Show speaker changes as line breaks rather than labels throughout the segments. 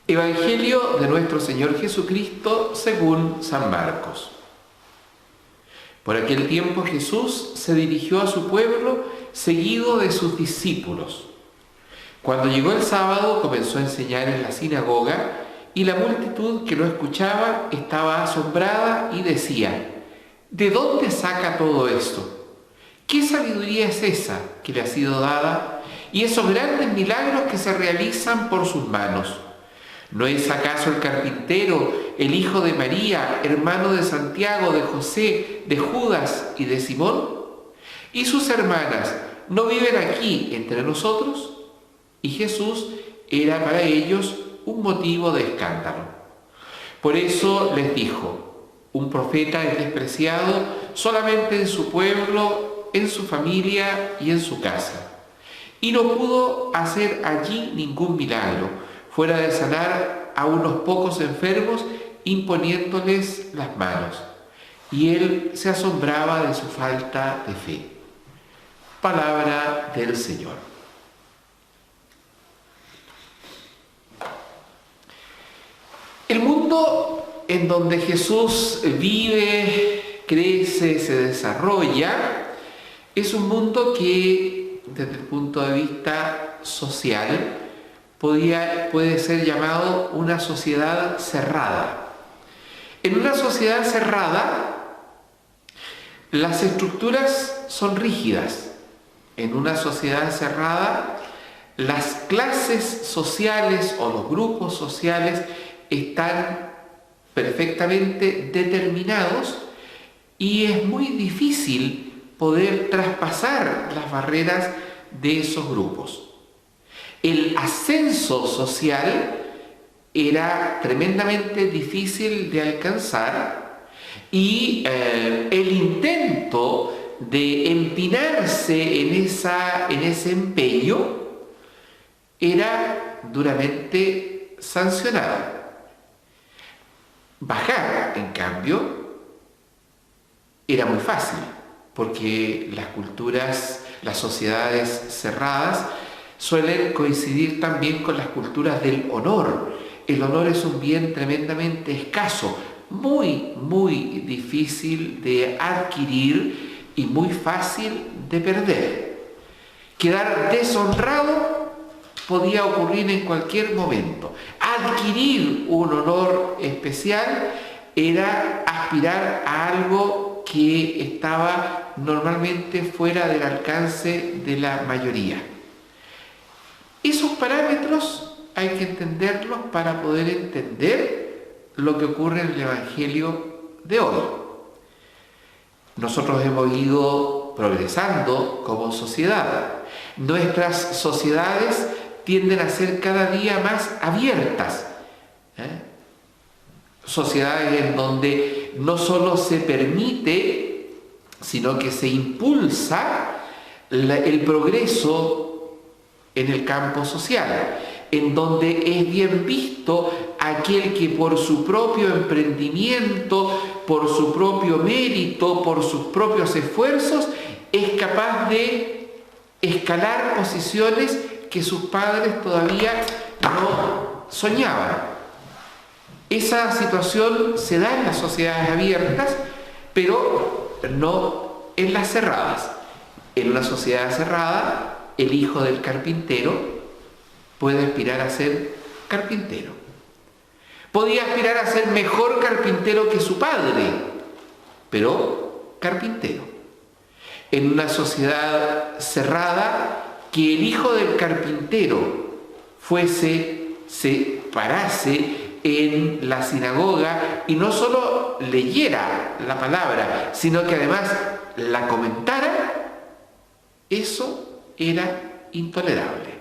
Evangelio de nuestro Señor Jesucristo según San Marcos. Por aquel tiempo Jesús se dirigió a su pueblo seguido de sus discípulos. Cuando llegó el sábado comenzó a enseñar en la sinagoga y la multitud que lo escuchaba estaba asombrada y decía: ¿de dónde saca todo esto? ¿Qué sabiduría es esa que le ha sido dada y esos grandes milagros que se realizan por sus manos? ¿No es acaso el carpintero, el hijo de María, hermano de Santiago, de José, de Judas y de Simón? ¿Y sus hermanas no viven aquí entre nosotros? Y Jesús era para ellos un motivo de escándalo. Por eso les dijo: un profeta es despreciado solamente en su pueblo, en su familia y en su casa. Y no pudo hacer allí ningún milagro, fuera de sanar a unos pocos enfermos imponiéndoles las manos. Y él se asombraba de su falta de fe. Palabra del Señor. El mundo en donde Jesús vive, crece, se desarrolla, es un mundo que, desde el punto de vista social, puede ser llamado una sociedad cerrada. En una sociedad cerrada, las estructuras son rígidas. En una sociedad cerrada, las clases sociales o los grupos sociales están perfectamente determinados y es muy difícil poder traspasar las barreras de esos grupos. El ascenso social era tremendamente difícil de alcanzar y el intento de empinarse en ese empeño era duramente sancionado. Bajar, en cambio, era muy fácil, porque las sociedades cerradas suelen coincidir también con las culturas del honor. El honor es un bien tremendamente escaso, muy, muy difícil de adquirir y muy fácil de perder. Quedar deshonrado podía ocurrir en cualquier momento. Adquirir un honor especial era aspirar a algo que estaba normalmente fuera del alcance de la mayoría. Esos parámetros hay que entenderlos para poder entender lo que ocurre en el Evangelio de hoy. Nosotros hemos ido progresando como sociedad. Nuestras sociedades tienden a ser cada día más abiertas. Sociedades en donde no solo se permite, sino que se impulsa el progreso en el campo social, en donde es bien visto aquel que por su propio emprendimiento, por su propio mérito, por sus propios esfuerzos, es capaz de escalar posiciones que sus padres todavía no soñaban. Esa situación se da en las sociedades abiertas, pero no en las cerradas. En una sociedad cerrada, el hijo del carpintero puede aspirar a ser carpintero. Podía aspirar a ser mejor carpintero que su padre, pero carpintero. En una sociedad cerrada, que el hijo del carpintero se parase en la sinagoga y no solo leyera la palabra, sino que además la comentara, eso era intolerable.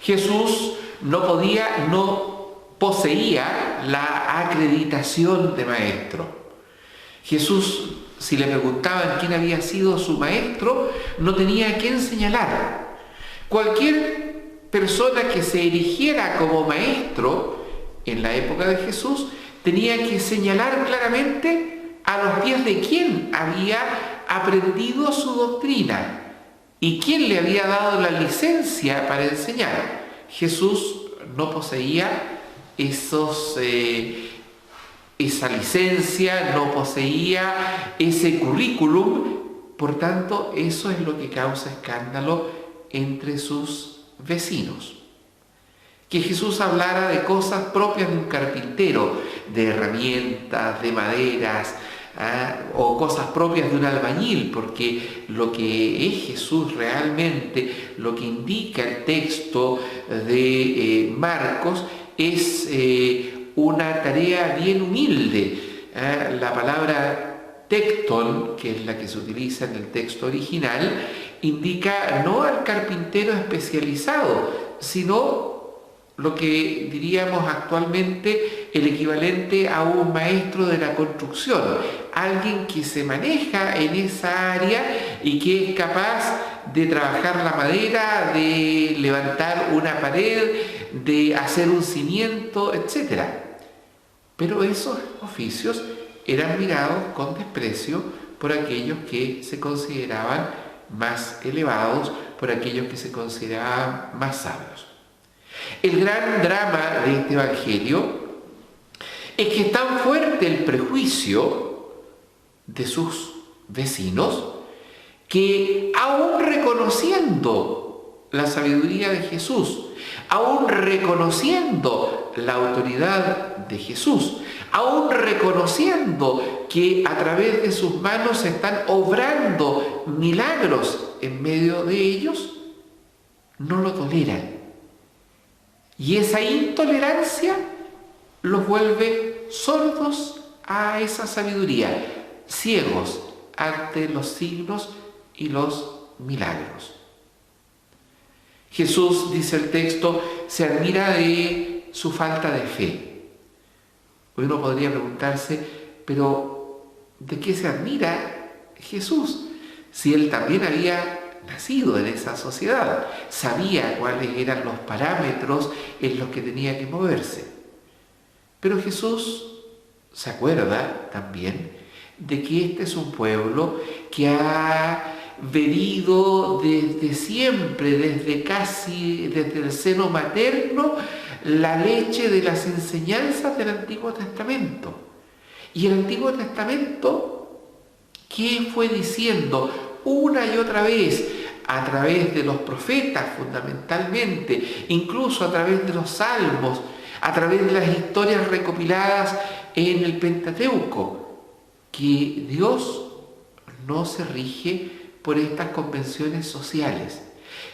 Jesús no poseía la acreditación de maestro. Jesús, si le preguntaban quién había sido su maestro, no tenía a quién señalar. Cualquier persona que se erigiera como maestro en la época de Jesús tenía que señalar claramente a los pies de quién había aprendido su doctrina y quién le había dado la licencia para enseñar. Jesús no poseía esa licencia, no poseía ese currículum. Por tanto, eso es lo que causa escándalo entre sus vecinos. Que Jesús hablara de cosas propias de un carpintero, de herramientas, de maderas, o cosas propias de un albañil, porque lo que es Jesús realmente, lo que indica el texto de Marcos, es una tarea bien humilde. La palabra tecton, que es la que se utiliza en el texto original, indica no al carpintero especializado, sino lo que diríamos actualmente el equivalente a un maestro de la construcción, alguien que se maneja en esa área y que es capaz de trabajar la madera, de levantar una pared, de hacer un cimiento, etc. Pero esos oficios eran mirados con desprecio por aquellos que se consideraban más elevados, por aquellos que se consideraban más sabios. El gran drama de este Evangelio es que es tan fuerte el prejuicio de sus vecinos que aún reconociendo la sabiduría de Jesús, aún reconociendo la autoridad de Jesús, aún reconociendo que a través de sus manos se están obrando milagros en medio de ellos, no lo toleran. Y esa intolerancia los vuelve sordos a esa sabiduría, ciegos ante los signos y los milagros. Jesús, dice el texto, se admira de su falta de fe. Uno podría preguntarse, pero ¿de qué se admira Jesús? Si él también había nacido en esa sociedad, sabía cuáles eran los parámetros en los que tenía que moverse. Pero Jesús se acuerda también de que este es un pueblo que ha bebido desde siempre, desde el seno materno, la leche de las enseñanzas del Antiguo Testamento. Y el Antiguo Testamento, ¿qué fue diciendo una y otra vez? A través de los profetas fundamentalmente, incluso a través de los salmos, a través de las historias recopiladas en el Pentateuco, que Dios no se rige por estas convenciones sociales,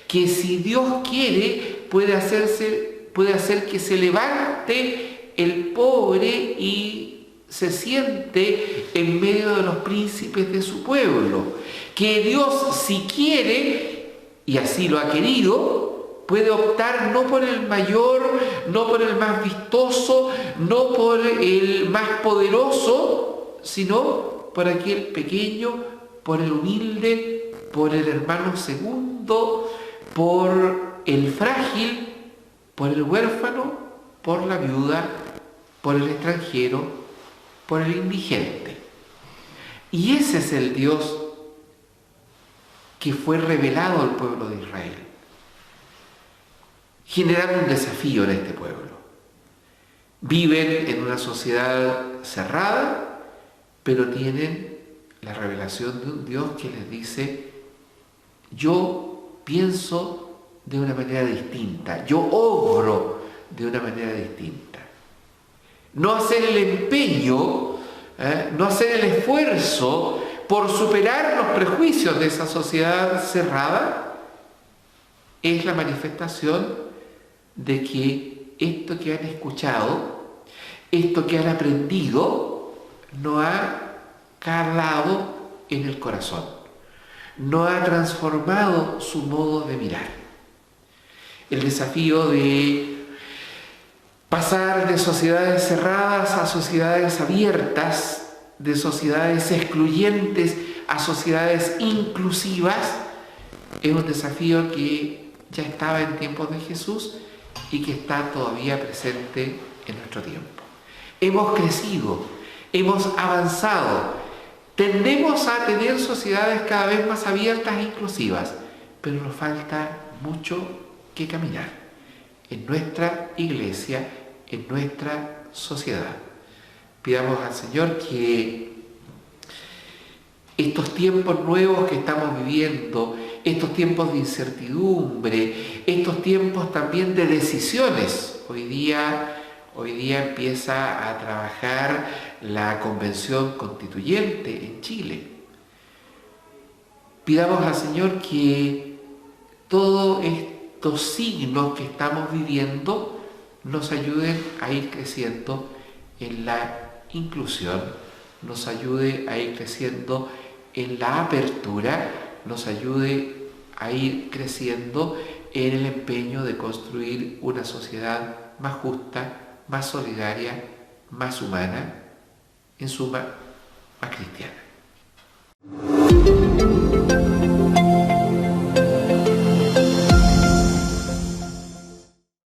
que si Dios quiere puede hacer que se levante el pobre y se siente en medio de los príncipes de su pueblo, que Dios, si quiere, y así lo ha querido, puede optar no por el mayor, no por el más vistoso, no por el más poderoso, sino por aquel pequeño, por el humilde, por el hermano segundo, por el frágil, por el huérfano, por la viuda, por el extranjero, por el indigente. Y ese es el Dios que fue revelado al pueblo de Israel, generando un desafío en este pueblo. Viven en una sociedad cerrada, pero tienen la revelación de un Dios que les dice: yo pienso de una manera distinta, yo obro de una manera distinta. No hacer el empeño, no hacer el esfuerzo por superar los prejuicios de esa sociedad cerrada, es la manifestación de que esto que han escuchado, esto que han aprendido, no ha calado en el corazón, no ha transformado su modo de mirar. El desafío de pasar de sociedades cerradas a sociedades abiertas, de sociedades excluyentes a sociedades inclusivas, es un desafío que ya estaba en tiempos de Jesús y que está todavía presente en nuestro tiempo. Hemos crecido, hemos avanzado, tendemos a tener sociedades cada vez más abiertas e inclusivas, pero nos falta mucho que caminar. en nuestra iglesia, en nuestra sociedad. Pidamos al Señor que estos tiempos nuevos que estamos viviendo, estos tiempos de incertidumbre, estos tiempos también de decisiones. Hoy día empieza a trabajar la Convención Constituyente en Chile. Pidamos al Señor que todos estos signos que estamos viviendo nos ayuden a ir creciendo en la inclusión, nos ayude a ir creciendo en la apertura, nos ayude a ir creciendo en el empeño de construir una sociedad más justa, más solidaria, más humana, en suma, más cristiana.